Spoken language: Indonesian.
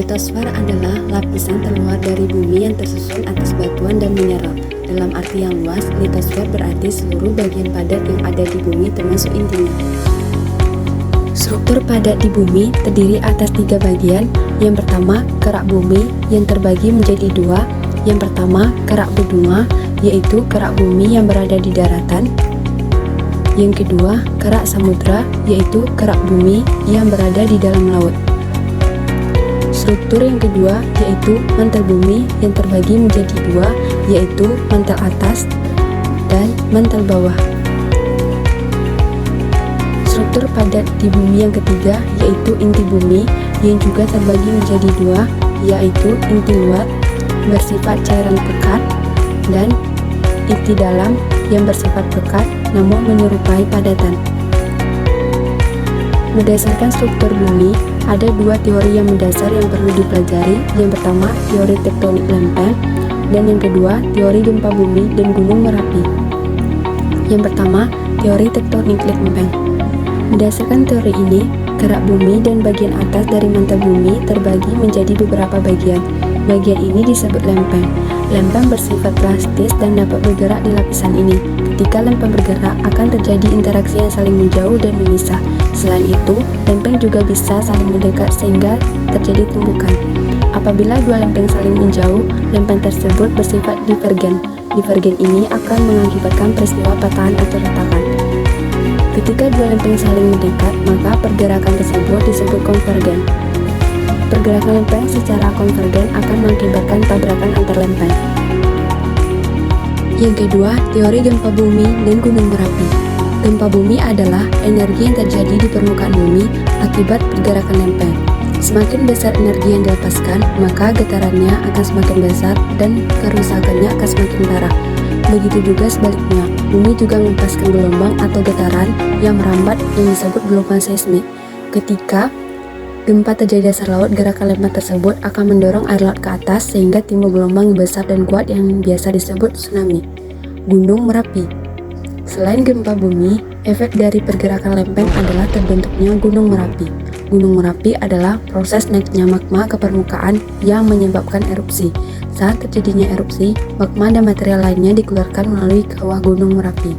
Litosfer adalah lapisan terluar dari bumi yang tersusun atas batuan dan mineral. Dalam arti yang luas, litosfer berarti seluruh bagian padat yang ada di bumi termasuk intinya. Struktur padat di bumi terdiri atas 3 bagian. Yang pertama, kerak bumi yang terbagi menjadi 2. Yang pertama, kerak benua, yaitu kerak bumi yang berada di daratan. Yang kedua, kerak samudra, yaitu kerak bumi yang berada di dalam laut. Struktur yang kedua yaitu mantel bumi yang terbagi menjadi 2, yaitu mantel atas dan mantel bawah. Struktur padat di bumi yang ketiga yaitu inti bumi yang juga terbagi menjadi 2, yaitu inti luar bersifat cairan pekat dan inti dalam yang bersifat pekat namun menyerupai padatan. Berdasarkan struktur bumi, ada 2 teori yang mendasar yang perlu dipelajari. Yang pertama, teori tektonik lempeng, dan yang kedua, teori gempa bumi dan gunung Merapi. Yang pertama, teori tektonik lempeng. Berdasarkan teori ini, kerak bumi dan bagian atas dari mantel bumi terbagi menjadi beberapa bagian. Bagian ini disebut lempeng. Lempeng bersifat plastis dan dapat bergerak di lapisan ini. Ketika lempeng bergerak, akan terjadi interaksi yang saling menjauh dan memisah. Selain itu, lempeng juga bisa saling mendekat sehingga terjadi tumbukan. Apabila 2 lempeng saling menjauh, lempeng tersebut bersifat divergen. Divergen ini akan mengakibatkan peristiwa patahan atau retakan. Ketika 2 lempeng saling mendekat, maka pergerakan tersebut disebut konvergen. Pergerakan lempeng secara konvergen akan mengakibatkan tabrakan antar lempeng. Yang kedua, teori gempa bumi dan gunung Merapi. Gempa bumi adalah energi yang terjadi di permukaan bumi akibat pergerakan lempeng. Semakin besar energi yang dilepaskan, maka getarannya akan semakin besar dan kerusakannya akan semakin parah. Begitu juga sebaliknya, bumi juga melepaskan gelombang atau getaran yang merambat yang disebut gelombang seismik. Ketika gempa terjadi di dasar laut, gerakan lempeng tersebut akan mendorong air laut ke atas sehingga timbul gelombang yang besar dan kuat yang biasa disebut tsunami. Gunung Merapi. Selain gempa bumi, efek dari pergerakan lempeng adalah terbentuknya Gunung Merapi. Gunung Merapi adalah proses naiknya magma ke permukaan yang menyebabkan erupsi. Saat terjadinya erupsi, magma dan material lainnya dikeluarkan melalui kawah Gunung Merapi.